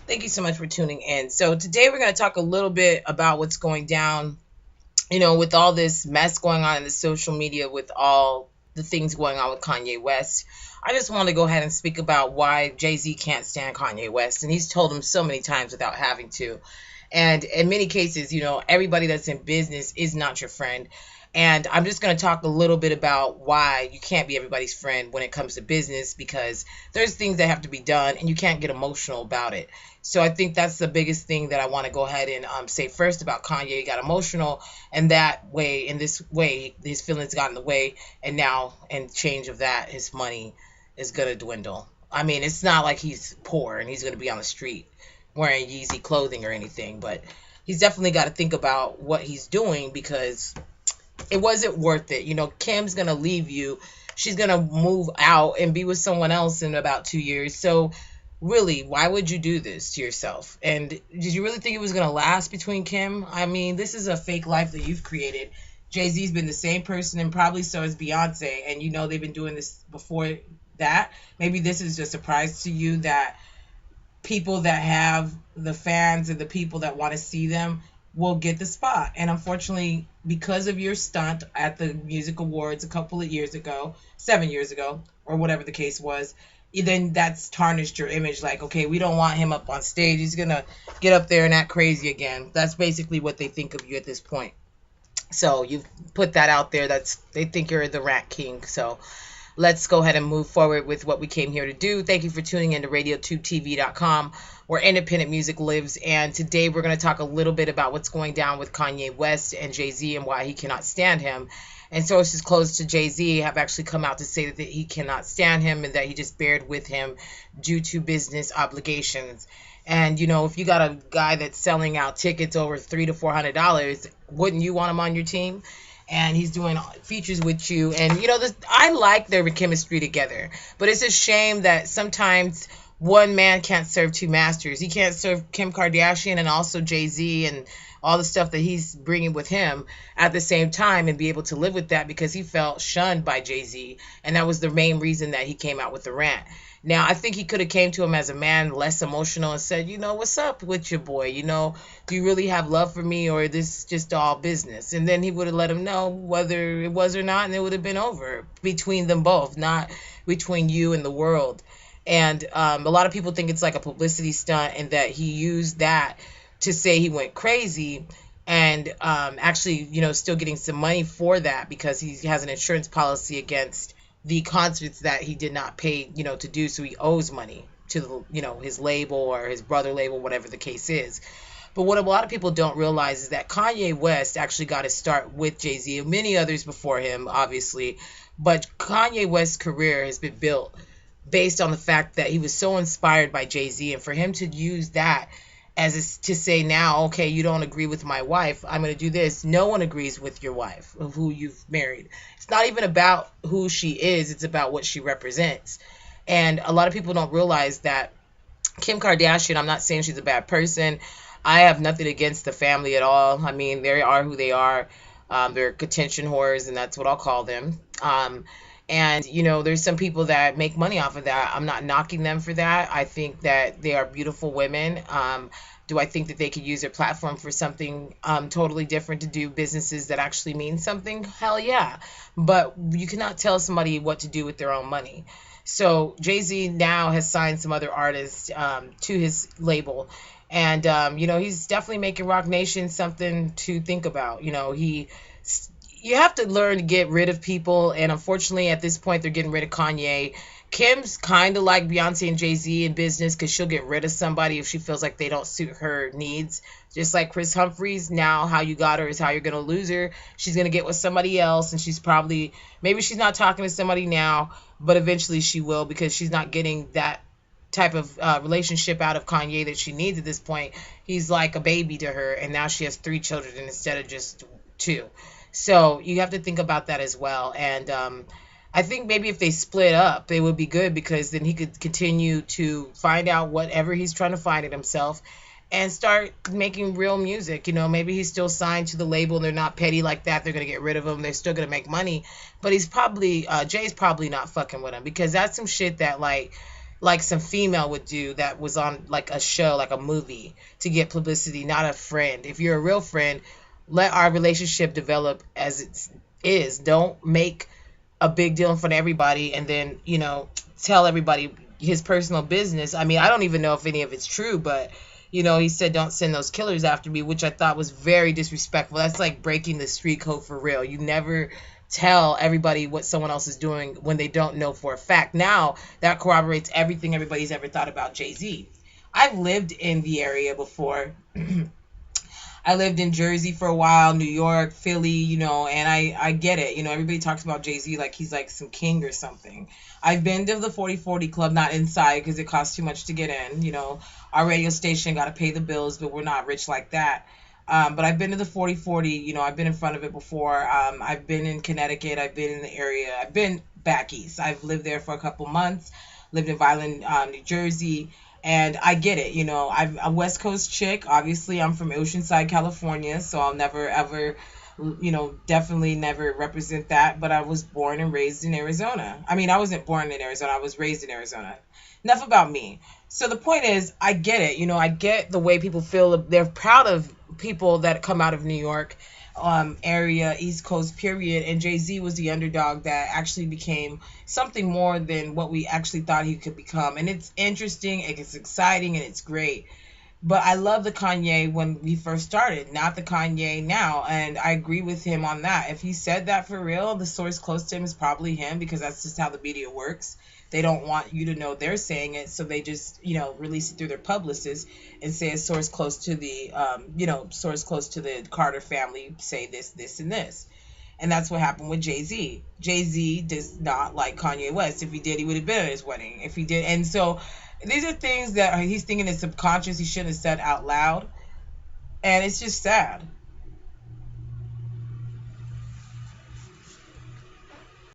Thank you so much for tuning in. So today we're going to talk a little bit about what's going down, with all this mess going on in the social media with all the things going on with Kanye West. I just want to go ahead and speak about why Jay-Z can't stand Kanye West, and he's told him so many times without having to. And in many cases, everybody that's in business is not your friend. And I'm just going to talk a little bit about why you can't be everybody's friend when it comes to business, because there's things that have to be done and you can't get emotional about it. So I think that's the biggest thing that I want to go ahead and say first about Kanye. He got emotional, and in this way, his feelings got in the way, and now, in change of that, his money is going to dwindle. I mean, it's not like he's poor and he's going to be on the street wearing Yeezy clothing or anything, but he's definitely got to think about what he's doing, because it wasn't worth it. Kim's going to leave you. She's going to move out and be with someone else in about 2 years. So really, why would you do this to yourself? And did you really think it was going to last between Kim? I mean, this is a fake life that you've created. Jay-Z's been the same person, and probably so has Beyonce. And they've been doing this before that. Maybe this is just a surprise to you that people that have the fans and the people that want to see them will get the spot. And unfortunately, because of your stunt at the music awards a couple of years ago, 7 years ago, or whatever the case was, then that's tarnished your image. Like, okay, we don't want him up on stage. He's going to get up there and act crazy again. That's basically what they think of you at this point. So you've put that out there. They think you're the rat king. So let's go ahead and move forward with what we came here to do. Thank you for tuning in to RadioTubeTV.com, where independent music lives. And today we're going to talk a little bit about what's going down with Kanye West and Jay-Z and why he cannot stand him. And sources close to Jay-Z have actually come out to say that he cannot stand him and that he just bared with him due to business obligations. And, if you got a guy that's selling out tickets over $300 to $400, wouldn't you want him on your team? And he's doing features with you. And, I like their chemistry together. But it's a shame that sometimes one man can't serve two masters. He can't serve Kim Kardashian and also Jay-Z and all the stuff that he's bringing with him at the same time and be able to live with that, because he felt shunned by Jay-Z. And that was the main reason that he came out with the rant. Now, I think he could have came to him as a man, less emotional, and said, what's up with your boy? Do you really have love for me, or is this just all business? And then he would have let him know whether it was or not, and it would have been over between them both, not between you and the world. And a lot of people think it's like a publicity stunt, and that he used that to say he went crazy, and actually, still getting some money for that, because he has an insurance policy against the concerts that he did not pay, to do. So he owes money to his label or his brother label, whatever the case is. But what a lot of people don't realize is that Kanye West actually got his start with Jay-Z and many others before him, obviously. But Kanye West's career has been built based on the fact that he was so inspired by Jay-Z, and for him to use that to say, now, okay, you don't agree with my wife, I'm going to do this. No one agrees with your wife, of who you've married. It's not even about who she is. It's about what she represents. And a lot of people don't realize that Kim Kardashian, I'm not saying she's a bad person. I have nothing against the family at all. I mean, they are who they are. They're contention whores, and that's what I'll call them. And, there's some people that make money off of that. I'm not knocking them for that. I think that they are beautiful women. Do I think that they could use their platform for something totally different, to do businesses that actually mean something? Hell yeah. But you cannot tell somebody what to do with their own money. So Jay-Z now has signed some other artists to his label. And, he's definitely making Rock Nation something to think about. You have to learn to get rid of people, and unfortunately at this point they're getting rid of Kanye. Kim's kind of like Beyonce and Jay-Z in business, because she'll get rid of somebody if she feels like they don't suit her needs. Just like Chris Humphries, now how you got her is how you're going to lose her. She's going to get with somebody else, and maybe she's not talking to somebody now, but eventually she will, because she's not getting that type of relationship out of Kanye that she needs at this point. He's like a baby to her, and now she has 3 children instead of just 2. So you have to think about that as well. And I think maybe if they split up, it would be good, because then he could continue to find out whatever he's trying to find in himself and start making real music. Maybe he's still signed to the label and they're not petty like that. They're going to get rid of him. They're still going to make money. But Jay's probably not fucking with him, because that's some shit that, like, like some female would do that was on like a show, like a movie, to get publicity, not a friend. If you're a real friend, let our relationship develop as it is. Don't make a big deal in front of everybody and then, tell everybody his personal business. I mean, I don't even know if any of it's true, but he said don't send those killers after me, which I thought was very disrespectful. That's like breaking the street code for real. You never tell everybody what someone else is doing when they don't know for a fact. Now that corroborates everything everybody's ever thought about Jay-Z. I've lived in the area before. I lived in Jersey for a while, New York, Philly, and I get it. Everybody talks about Jay-Z like he's like some king or something. I've been to the 4040 Club, not inside because it costs too much to get in. Our radio station got to pay the bills, but we're not rich like that. But I've been to the 4040, I've been in front of it before. I've been in Connecticut. I've been in the area. I've been back east. I've lived there for a couple months, lived in Violin, New Jersey. And I get it, I'm a West Coast chick. Obviously, I'm from Oceanside, California, so I'll never, ever, definitely never represent that. But I was born and raised in Arizona. I mean, I wasn't born in Arizona. I was raised in Arizona. Enough about me. So the point is, I get it. I get the way people feel. They're proud of people that come out of New York area, East Coast, period. And Jay-Z was the underdog that actually became something more than what we actually thought he could become. And it's interesting, it's exciting, and it's great. But I love the Kanye when we first started, not the Kanye now. And I agree with him on that. If he said that for real, the source close to him is probably him, because that's just how the media works. They don't want you to know they're saying it, so they just, release it through their publicists and say a source close to the, source close to the Carter family say this, this, and this. And that's what happened with Jay-Z. Jay-Z does not like Kanye West. If he did, he would have been at his wedding. If he did. And so these are things that he's thinking is subconscious he shouldn't have said out loud. And it's just sad.